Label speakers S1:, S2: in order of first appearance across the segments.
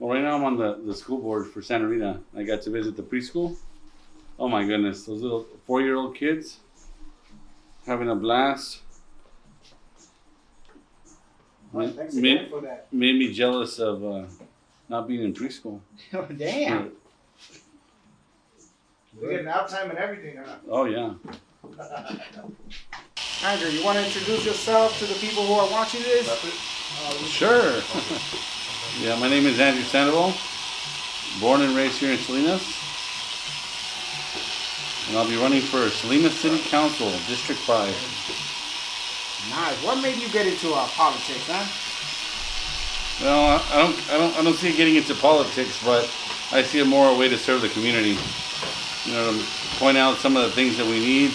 S1: Well, right now I'm on the school board for Santa Rita. I got to visit the preschool. Oh my goodness, those little 4-year-old kids having a blast.
S2: Thanks again for that.
S1: Made me jealous of not being in preschool.
S2: Oh, damn. We get nap time and everything, huh?
S1: Oh yeah.
S2: Andrew, you want to introduce yourself to the people who are watching this?
S1: Sure. Yeah, my name is Andrew Sandoval, born and raised here in Salinas. And I'll be running for Salinas City Council, District 5.
S2: Nice. What made you get into politics, huh?
S1: Well, I don't see it getting into politics, but I see it more a way to serve the community. You know, to point out some of the things that we need.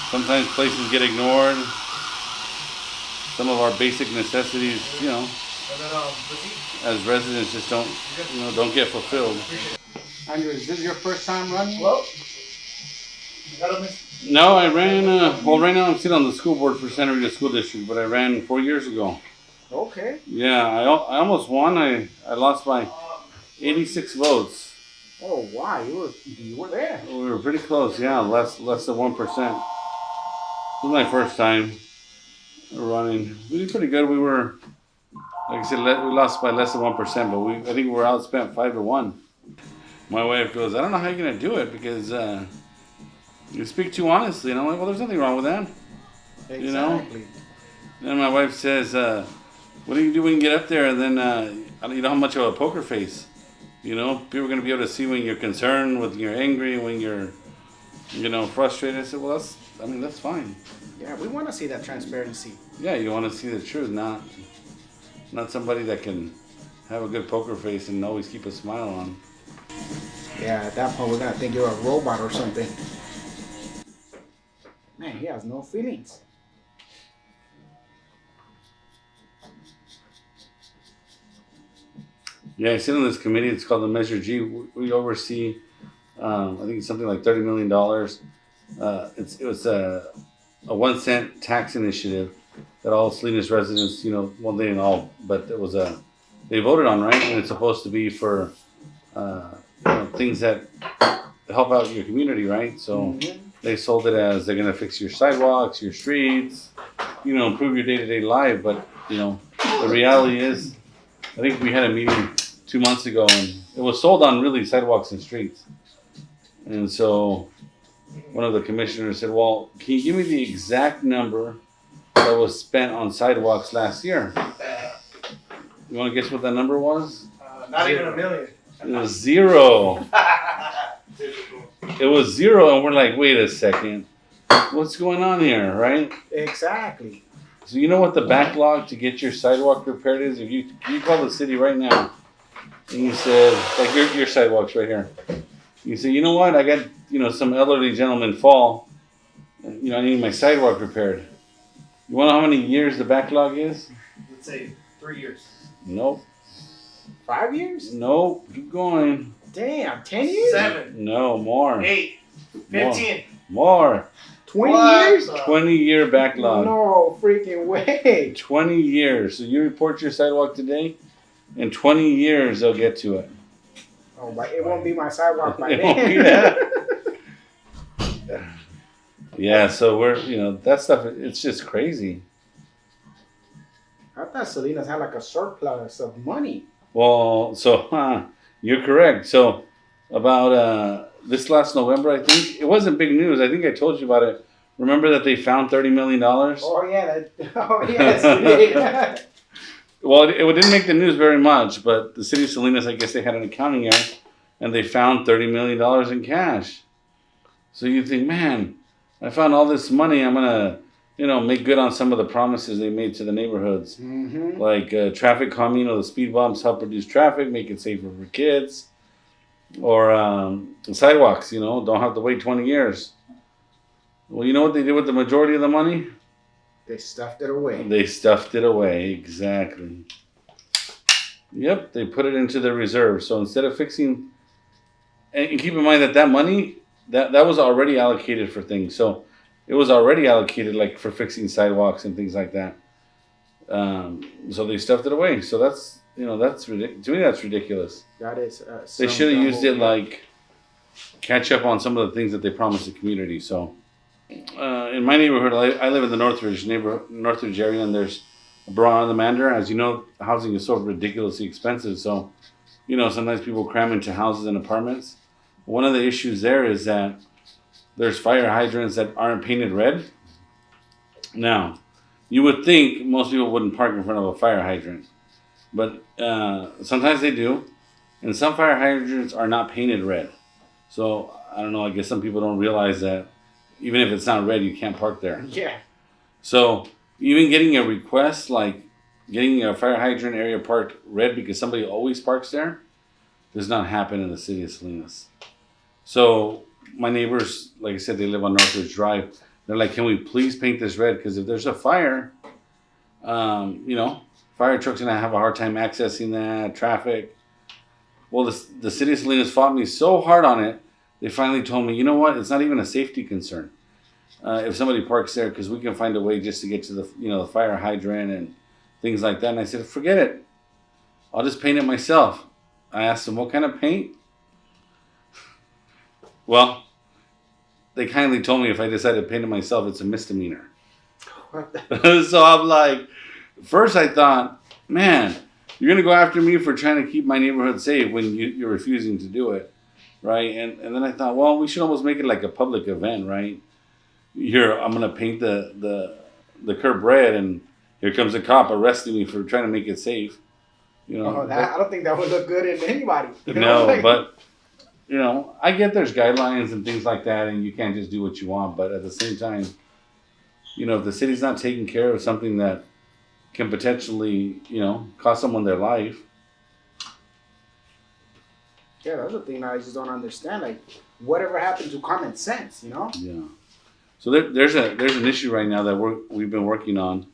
S1: Sometimes places get ignored. Some of our basic necessities, you know, as residents just don't get fulfilled.
S2: Andrew, is this your first time running?
S3: Well,
S1: No, I ran, right now I'm sitting on the school board for Santa Rita School District, but I ran 4 years ago.
S2: Okay.
S1: Yeah, I almost won. I lost by 86 votes.
S2: Oh, wow, you were there.
S1: We were pretty close, yeah, less than 1%. This was my first time running. We did pretty good. We were, like I said, we lost by less than 1%, but I think we were outspent 5-1. My wife goes, I don't know how you're going to do it because you speak too honestly. And I'm like, well, there's nothing wrong with that.
S2: Exactly.
S1: You know? And my wife says, what do you do when you get up there? And then you don't have much of a poker face. You know, people are going to be able to see when you're concerned, when you're angry, when you're, frustrated. I said, well, that's fine.
S2: Yeah, we want to see that transparency.
S1: Yeah, you want to see the truth, not somebody that can have a good poker face and always keep a smile on.
S2: Yeah, at that point we're going to think you're a robot or something. Man, he has no feelings.
S1: Yeah, I sit on this committee. It's called the Measure G. We oversee, I think it's something like $30 million. It was a 1 cent tax initiative that all Salinas residents, well, they didn't all, but it was they voted on, right? And it's supposed to be for things that help out your community, right? So they sold it as they're going to fix your sidewalks, your streets, improve your day-to-day life. But, the reality is, I think we had a meeting 2 months ago and it was sold on really sidewalks and streets. And so one of the commissioners said, well, can you give me the exact number that was spent on sidewalks last year? You want to guess what that number was?
S3: Not even $1 million.
S1: It was zero. It was zero, and we're like, wait a second. What's going on here, right?
S2: Exactly.
S1: So you know what the backlog to get your sidewalk repaired is? If you call the city right now, and you said, like your sidewalks right here. You say, you know what, I got, some elderly gentleman fall. I need my sidewalk repaired. You want to know how many years the backlog is?
S3: Let's say 3 years.
S1: Nope.
S2: 5 years?
S1: Nope. Keep going.
S2: Damn, 10 years?
S3: 7.
S1: No, more.
S3: 8. 15.
S1: More.
S2: 20
S3: What?
S2: years?
S1: 20-year backlog.
S2: No freaking way.
S1: 20 years. So you report your sidewalk today, in 20 years they'll get to it.
S2: Oh, but it won't be my sidewalk by
S1: It won't be that. Yeah, so we're, that stuff, it's just crazy.
S2: I thought Salinas had like a surplus of money.
S1: Well, so you're correct. So about this last November, I think, it wasn't big news. I think I told you about it. Remember that they found $30 million?
S2: Oh, yeah. Oh, yes.
S1: Well, it didn't make the news very much, but the city of Salinas, I guess they had an accounting error, and they found $30 million in cash. So you think, man, I found all this money. I'm going to, make good on some of the promises they made to the neighborhoods.
S2: Mm-hmm.
S1: Like traffic calming, the speed bumps help reduce traffic, make it safer for kids. Or sidewalks, don't have to wait 20 years. Well, you know what they did with the majority of the money?
S2: They stuffed it away.
S1: They stuffed it away, exactly. Yep, they put it into the reserve. So instead of fixing, and keep in mind that money, that was already allocated for things. So it was already allocated like for fixing sidewalks and things like that. So they stuffed it away. So that's to me that's ridiculous.
S2: That is.
S1: They
S2: some
S1: should have used it
S2: double-
S1: like catch up on some of the things that they promised the community. So in my neighborhood, I live in the Northridge area, and there's a Broad on the Mander. As you know, housing is so ridiculously expensive. So sometimes people cram into houses and apartments. One of the issues there is that there's fire hydrants that aren't painted red. Now, you would think most people wouldn't park in front of a fire hydrant, but sometimes they do, and some fire hydrants are not painted red. So I don't know. I guess some people don't realize that even if it's not red, you can't park there.
S2: Yeah.
S1: So even getting a request like getting a fire hydrant area parked red because somebody always parks there does not happen in the city of Salinas. So my neighbors, like I said, they live on Northridge Drive. They're like, "Can we please paint this red? Because if there's a fire, fire trucks gonna have a hard time accessing that traffic." Well, the city of Salinas fought me so hard on it. They finally told me, "You know what? It's not even a safety concern if somebody parks there, because we can find a way just to get to the fire hydrant and things like that." And I said, "Forget it. I'll just paint it myself." I asked them, "What kind of paint?" Well, they kindly told me if I decide to paint it myself, it's a misdemeanor. So I'm like, first I thought, man, you're going to go after me for trying to keep my neighborhood safe when you're refusing to do it, right? And then I thought, well, we should almost make it like a public event, right? Here, I'm going to paint the curb red, and here comes a cop arresting me for trying to make it safe.
S2: I don't think that would look good in anybody.
S1: But I get there's guidelines and things like that, and you can't just do what you want. But at the same time, if the city's not taking care of something that can potentially, cost someone their life.
S2: Yeah, that's the thing I just don't understand. Like, whatever happened to common sense,
S1: Yeah. So there's an issue right now that we've been working on,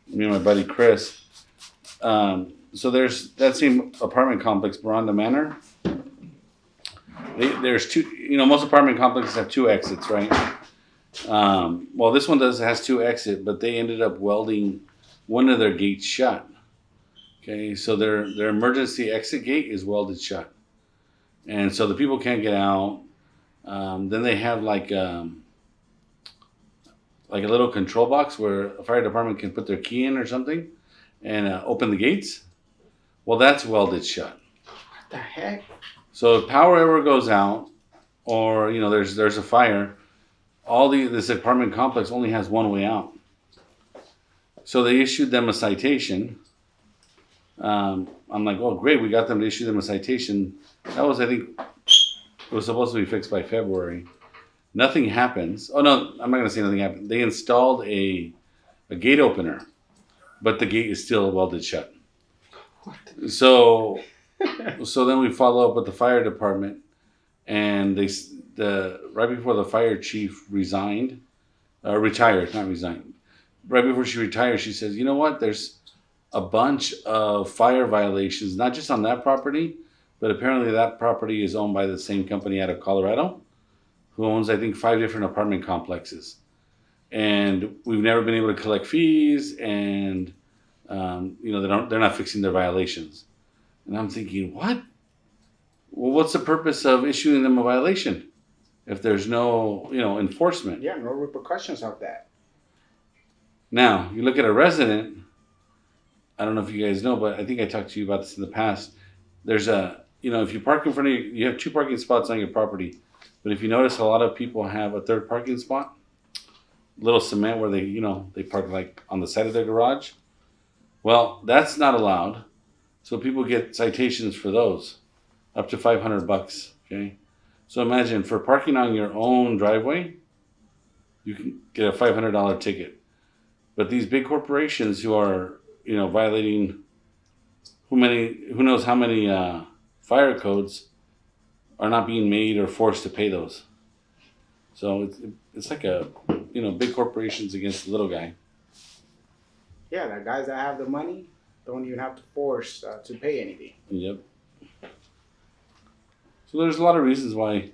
S1: me and my buddy Chris. So there's that same apartment complex, Veranda Manor. There's two. Most apartment complexes have two exits, right? Well, this one has two exits, but they ended up welding one of their gates shut. Okay, so their emergency exit gate is welded shut, and so the people can't get out. Then they have like a little control box where a fire department can put their key in or something, and open the gates. Well, that's welded shut.
S2: What the heck?
S1: So if power ever goes out, or there's a fire, this apartment complex only has one way out. So they issued them a citation. I'm like, oh great, we got them to issue them a citation. That was, I think, it was supposed to be fixed by February. Nothing happens. Oh no, I'm not gonna say nothing happened. They installed a gate opener, but the gate is still welded shut. So then we follow up with the fire department, and right before the fire chief retired, not resigned. Right before she retired, she says, "You know what? There's a bunch of fire violations, not just on that property, but apparently that property is owned by the same company out of Colorado, who owns, I think, 5 different apartment complexes. And we've never been able to collect fees, and they're not fixing their violations." And I'm thinking, what? Well, what's the purpose of issuing them a violation if there's no, enforcement?
S2: Yeah, no repercussions of that.
S1: Now, you look at a resident, I don't know if you guys know, but I think I talked to you about this in the past. There's if you park in front of you have 2 parking spots on your property. But if you notice, a lot of people have a third parking spot, little cement where they park like on the side of their garage. Well, that's not allowed. So people get citations for those, up to $500. Okay, so imagine for parking on your own driveway, you can get a $500 ticket. But these big corporations who are violating who knows how many fire codes are not being made or forced to pay those. So it's like big corporations against the little guy.
S2: Yeah, the guys that have the money don't even have to force to pay anything.
S1: Yep. So there's a lot of reasons why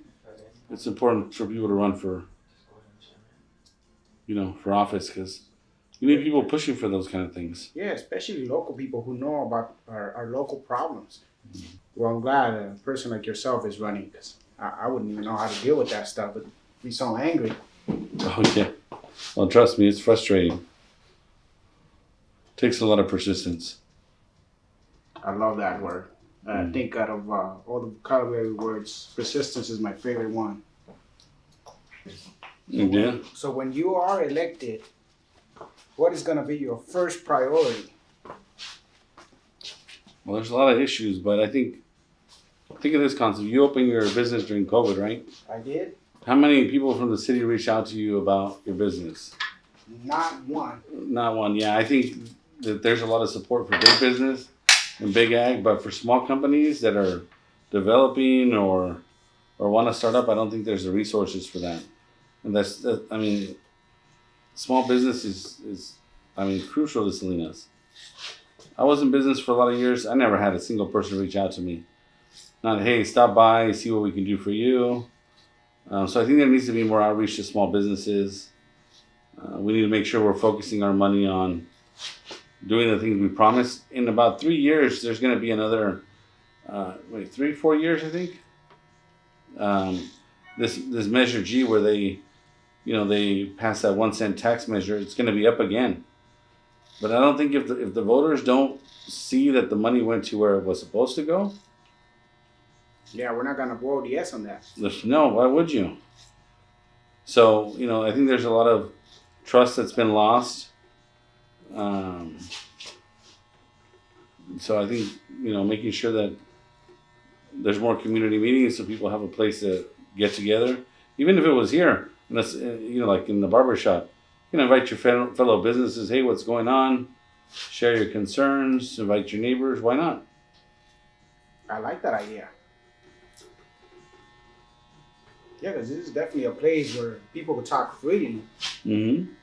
S1: it's important for people to run for office, because You need people pushing for those kind of things.
S2: Yeah, especially local people who know about our local problems. Well, I'm glad a person like yourself is running because I wouldn't even know how to deal with that stuff. But be so angry.
S1: Oh yeah. Well, trust me, it's frustrating. Takes a lot of persistence.
S2: I love that word. I think out of all the vocabulary words, persistence is my favorite one.
S1: Yeah.
S2: So when you are elected, what is going to be your first priority?
S1: Well, there's a lot of issues, but I think of this concept. You opened your business during COVID, right?
S2: I did?
S1: How many people from the city reached out to you about your business?
S2: Not one.
S1: Not one. Yeah, I think that there's a lot of support for big business and big ag, but for small companies that are developing or want to start up, I don't think there's the resources for that. And I mean, small business is crucial to Salinas. I was in business for a lot of years. I never had a single person reach out to me. Not, hey, stop by, see what we can do for you. So I think there needs to be more outreach to small businesses. We need to make sure we're focusing our money on doing the things we promised. In about 3 years, there's going to be another, 4 years, I think. This Measure G where they pass that 1 cent tax measure, it's going to be up again. But I don't think if the voters don't see that the money went to where it was supposed to go,
S2: Yeah, we're not going to vote yes on that.
S1: no, why would you? So, I think there's a lot of trust that's been lost. So I think, making sure that there's more community meetings so people have a place to get together. Even if it was here, and that's, like in the barber shop, you can invite your fellow businesses. Hey, what's going on? Share your concerns. Invite your neighbors. Why not?
S2: I like that idea. Yeah, because this is definitely a place where people can talk freely.
S1: Mm-hmm.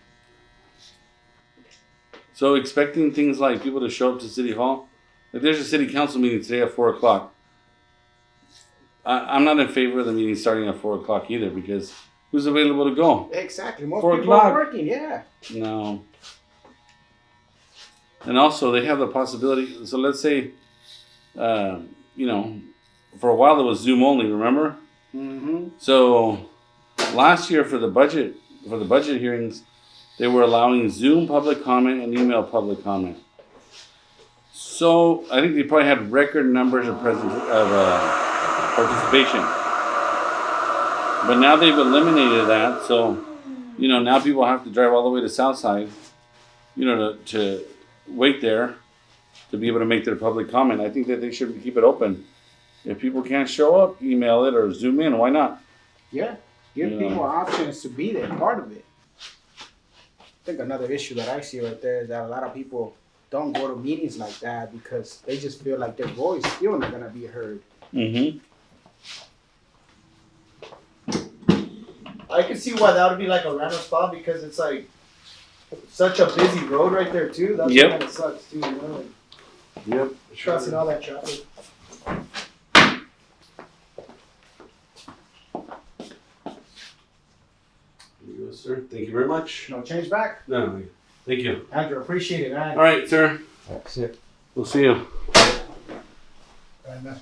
S1: So expecting things like people to show up to City Hall. Like there's a city council meeting today at 4 o'clock. I'm not in favor of the meeting starting at 4 o'clock either because who's available to go?
S2: Exactly. Most
S1: 4
S2: people
S1: o'clock.
S2: are working, yeah.
S1: No. And also they have the possibility. So let's say, for a while it was Zoom only. Remember?
S2: Mm-hmm.
S1: So last year for the budget hearings, they were allowing Zoom public comment and email public comment. So I think they probably had record numbers of participation. But now they've eliminated that, so now people have to drive all the way to Southside, to wait there to be able to make their public comment. I think that they should keep it open. If people can't show up, email it or Zoom in. Why not?
S2: Yeah. Give people options to be there, part of it. I think another issue that I see right there is that a lot of people don't go to meetings like that because they just feel like their voice still not gonna be heard.
S1: Mm-hmm.
S3: I can see why that would be like a random spot because it's like such a busy road right there too. That's
S1: Yep.
S3: what kind of sucks too. Like,
S1: Yep.
S3: crossing all that traffic.
S1: There you go, sir. Thank you very much.
S2: No change back?
S1: No, thank you.
S2: Andrew, appreciate it, man.
S1: All right, sir.
S2: That's it.
S1: We'll see you.
S2: And,